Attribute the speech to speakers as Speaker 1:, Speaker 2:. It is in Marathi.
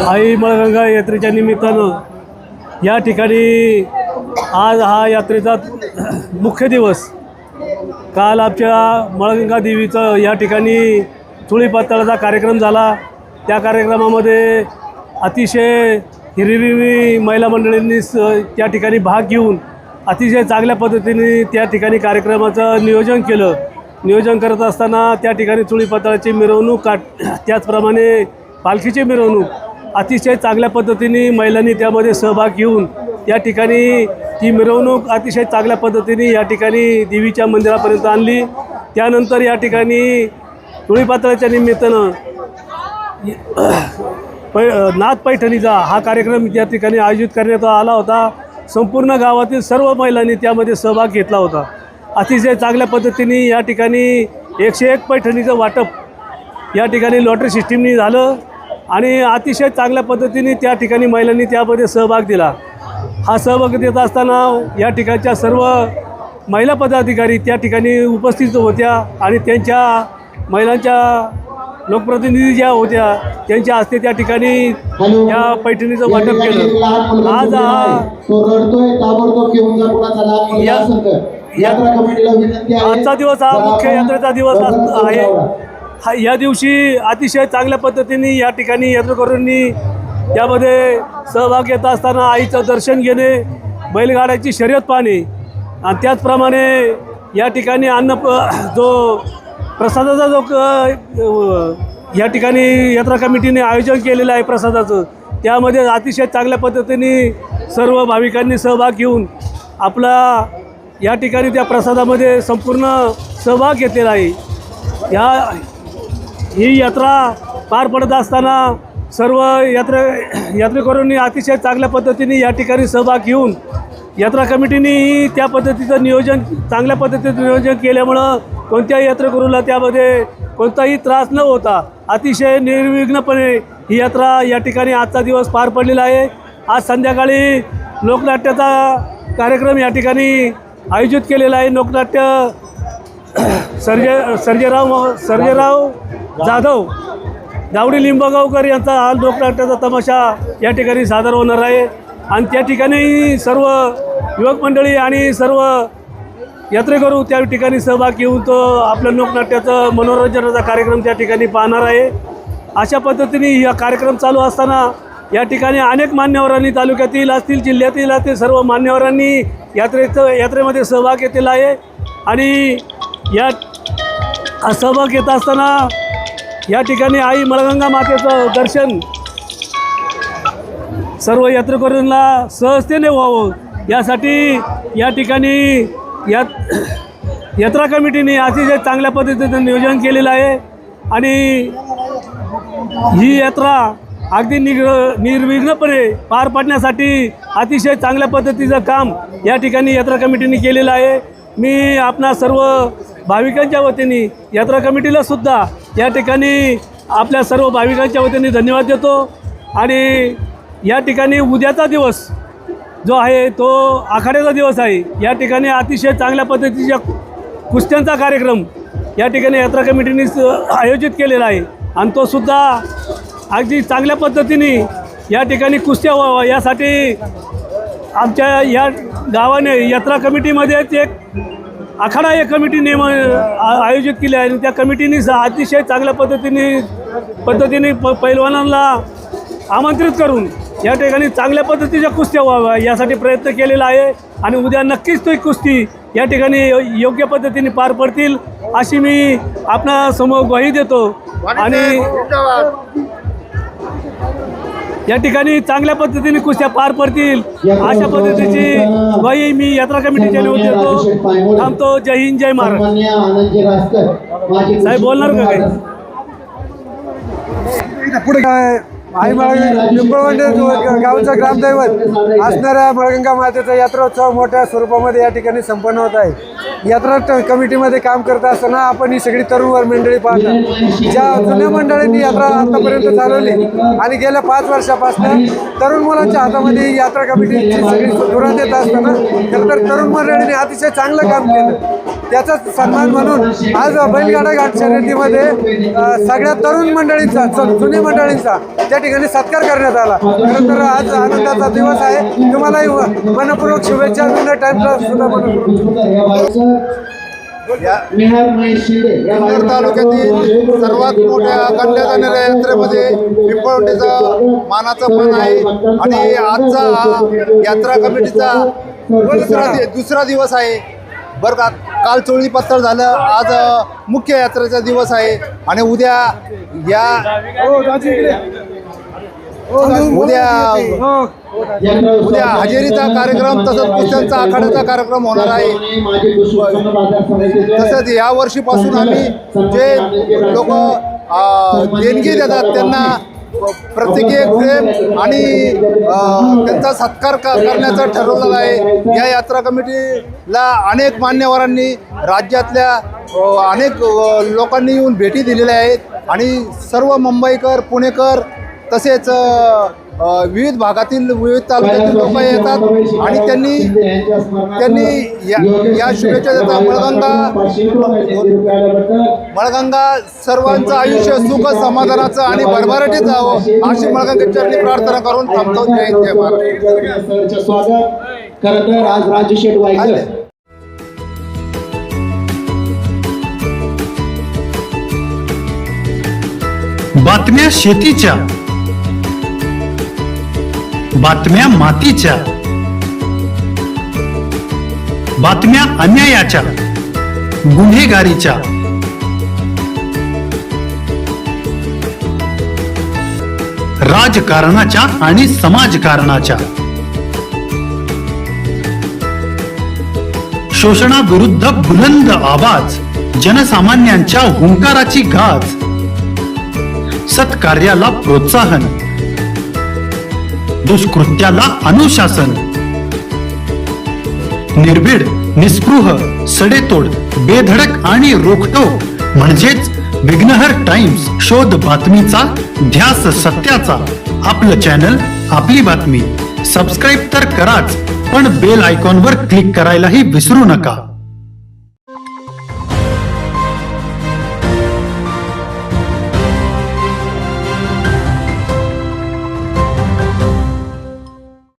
Speaker 1: आई मळगंगा यात्रेच्या निमित्तानं या ठिकाणी आज हा यात्रेचा मुख्य दिवस। काल आमच्या मळगंगा देवीचं या ठिकाणी चुळीपातळाचा कार्यक्रम झाला। त्या कार्यक्रमामध्ये अतिशय हिरिरीने महिला मंडळींनी त्या ठिकाणी भाग घेऊन अतिशय चांगल्या पद्धतीने त्या ठिकाणी कार्यक्रमाचं नियोजन केलं। नियोजन करत असताना त्या ठिकाणी चुळीपातळाची मिरवणूक त्याचप्रमाणे पालखीची मिरवणूक अतिशय चांगल्या पद्धतीने महिलांनी त्यामध्ये सहभाग घेऊन त्या ठिकाणी ती मिरवणूक अतिशय चांगल्या पद्धतीने या ठिकाणी देवीच्या मंदिरापर्यंत आणली। त्यानंतर या ठिकाणी चुळीपातळाच्या निमित्तानं नाथ पैठणीचा हा कार्यक्रम त्या ठिकाणी आयोजित करण्यात आला होता। संपूर्ण गावातील सर्व महिलांनी त्यामध्ये सहभाग घेतला होता। अतिशय चांगल्या पद्धतीने या ठिकाणी 101 पैठणीचं वाटप या ठिकाणी लॉटरी सिस्टीमनी झालं आणि अतिशय चांगल्या पद्धतीने त्या ठिकाणी महिलांनी त्यामध्ये सहभाग दिला। हा सहभाग देत असताना या ठिकाणच्या सर्व महिला पदाधिकारी त्या ठिकाणी उपस्थित होत्या आणि त्यांच्या महिलांच्या लोकप्रतिनिधी ज्या होत्या त्यांच्या हस्ते त्या ठिकाणी या पैठणीचं वाटप केलं। आज आजचा दिवस हा मुख्य यात्रेचा दिवस आहे। या दिवशी अतिशय चांगल्या पद्धतीने या ठिकाणी यात्रेकरूंनी त्यामध्ये सहभाग घेत असताना आईचं दर्शन घेणे, बैलगाड्याची शर्यत पाहणे आणि त्याचप्रमाणे या ठिकाणी जो प्रसादाचा जो या ठिकाणी यात्रा कमिटीने आयोजन केलेलं आहे प्रसादाचं, त्यामध्ये अतिशय चांगल्या पद्धतीने सर्व भाविकांनी सहभाग घेऊन आपला या ठिकाणी त्या प्रसादामध्ये संपूर्ण सहभाग घेतलेला आहे। ही यात्रा पार पडत असताना सर्व यात्रेकरूंनी अतिशय चांगल्या पद्धतीने या ठिकाणी सहभाग घेऊन यात्रा कमिटीनेही त्या पद्धतीचं नियोजन चांगल्या पद्धतीचं नियोजन केल्यामुळं कोणत्याही यात्रेकरूला त्यामध्ये कोणताही त्रास न होता अतिशय निर्विघ्नपणे ही यात्रा या ठिकाणी आजचा दिवस पार पडलेला आहे। आज संध्याकाळी लोकनाट्याचा कार्यक्रम या ठिकाणी आयोजित केलेला आहे। लोकनाट्य सर्जेराव जाधव दावडी लिंबगावकर यांचा हा लोकनाट्याचा तमाशा या ठिकाणी सादर होणार आहे आणि त्या ठिकाणी सर्व युवक मंडळी आणि सर्व यात्रेकरू त्या ठिकाणी सहभाग घेऊन तो आपल्या लोकनाट्याचं मनोरंजनाचा कार्यक्रम त्या ठिकाणी पाहणार आहे। अशा पद्धतीने हा कार्यक्रम चालू असताना या ठिकाणी अनेक मान्यवरांनी तालुक्यातील असतील जिल्ह्यातील असतील सर्व मान्यवरांनी यात्रेमध्ये सहभाग घेतलेला आहे आणि या सहभाग घेत असताना या ठिकाणी आई मळगंगा मातेचं दर्शन सर्व यात्रेकरूंना सहजतेने व्हावं यासाठी या ठिकाणी यात्रा कमिटीने अतिशय चांगल्या पद्धतीचं नियोजन केलेलं आहे आणि ही यात्रा अगदी निर्विघ्नपणे पार पाडण्यासाठी अतिशय चांगल्या पद्धतीचं काम या ठिकाणी यात्रा कमिटीने केलेलं आहे। मी आपणा सर्व भाविकांच्या वतीने यात्रा कमिटीला सुद्धा या ठिकाणी आपल्या सर्व भाविकांच्या वतीने धन्यवाद देतो आणि या ठिकाणी उद्याचा दिवस जो आहे तो आखाड्याचा दिवस आहे। या ठिकाणी अतिशय चांगल्या पद्धतीच्या कुस्त्यांचा कार्यक्रम या ठिकाणी यात्रा कमिटीने आयोजित केलेला आहे आणि तो सुद्धा अगदी चांगल्या पद्धतीने या ठिकाणी कुस्त्या व्हावा यासाठी आमच्या या गावाने यात्रा कमिटीमध्येच एक आखाडा एक कमिटी आयोजित केली आहे आणि त्या कमिटीने अतिशय चांगल्या पद्धतीने पैलवानांना आमंत्रित करून या ठिकाणी चांगल्या पद्धतीच्या कुस्त्या व्हाव्या यासाठी प्रयत्न केलेला आहे आणि उद्या नक्कीच तो कुस्ती या ठिकाणी योग्य पद्धतीने पार पडतील अशी मी आपणा समोर ग्वाही देतो आणि या ठिकाणी चांगल्या पद्धतीने कुस्त्या पार पडतील अशा पद्धतीची ग्वाही मी यात्रा कमिटीच्या निवड देतो। थांबतो। जय हिंद जय महाराष्ट्र। साहेब बोलणार का काही?
Speaker 2: आई पिंपळवंडे गावचा ग्रामदैवत असणाऱ्या मळगंगा मातेचा यात्रोत्सव मोठ्या स्वरूपामध्ये या ठिकाणी संपन्न होत आहे। यात्रा कमिटीमध्ये काम करत असताना आपण ही सगळी तरुण मंडळी पाहता ज्या जुन्या मंडळींनी यात्रा आतापर्यंत चालवली आणि गेल्या 5 वर्षापासून तरुण मुलांच्या हातामध्ये ही यात्रा कमिटीची सगळी धुरा देत असताना खरं तर तरुण मंडळींनी अतिशय चांगलं काम केलं। त्याचा सन्मान म्हणून आज बैलगाडा घाट शर्यतीमध्ये सगळ्या तरुण मंडळींचा जुन्या मंडळींचा त्या ठिकाणी सत्कार करण्यात आला. खरं तर आज आनंदाचा दिवस आहे. तुम्हालाही मनपूर्वक शुभेच्छा. विनर टाइम्सला सुद्धा मनपूर्वक शुभेच्छा.
Speaker 3: जुन्नर तालुक्यातील सर्वात मोठ्या गणल्या जाणाऱ्या यात्रेमध्ये पिंपळवंडीचं मानाचं पण आहे आणि आजचा हा यात्रा कमिटीचा दुसरा दिवस आहे बरं का. काल चोळी पत्तर झालं, आज मुख्य यात्रेचा दिवस आहे आणि उद्या हजेरीचा कार्यक्रम तसंच कुस्त्यांचा आखाड्याचा कार्यक्रम होणार आहे. तसंच या वर्षीपासून आम्ही जे लोक देणगी देतात त्यांना प्रत्येकी एक प्रेम आणि त्यांचा सत्कार करण्याचं ठरवलेलं आहे. या यात्रा कमिटीला अनेक मान्यवरांनी राज्यातल्या अनेक लोकांनी येऊन भेटी दिलेल्या आहेत आणि सर्व मुंबईकर, पुणेकर तसेच विविध भागातील विविध तालुक्यातील लोक येतात आणि त्यांनी या शुभेच्छा देतात. मळगंगा सर्वांचं आयुष्य सुख समाधानाचं आणि भरभराटीत जावं अशी मळगंगा चरणी प्रार्थना करून थांबतो. जय महाराज.
Speaker 4: स्वागत खरं तर आज राजू शेठ वायकर
Speaker 5: बातम्या शेतीच्या, बातम्या मातीच्या, बातम्या अन्यायाच्या, गुन्हेगारीच्या, राजकारणाच्या आणि समाजकारणाच्या, शोषणाविरुद्ध बुलंद आवाज, जनसामान्यांच्या हुंकाराची गाज, सत्कार्याला प्रोत्साहन, दुष्कृत्याला अनुशासन, निर्भीड, निस्पृह, सडेतोड, बेधडक आणि रोखटोक म्हणजेच विघ्नहर टाइम्स. शोध बातमीचा, ध्यास सत्याचा. आपलं चॅनल, आपली बातमी. सबस्क्राईब तर कराच, पण बेल आयकॉनवर क्लिक करायलाही विसरू नका.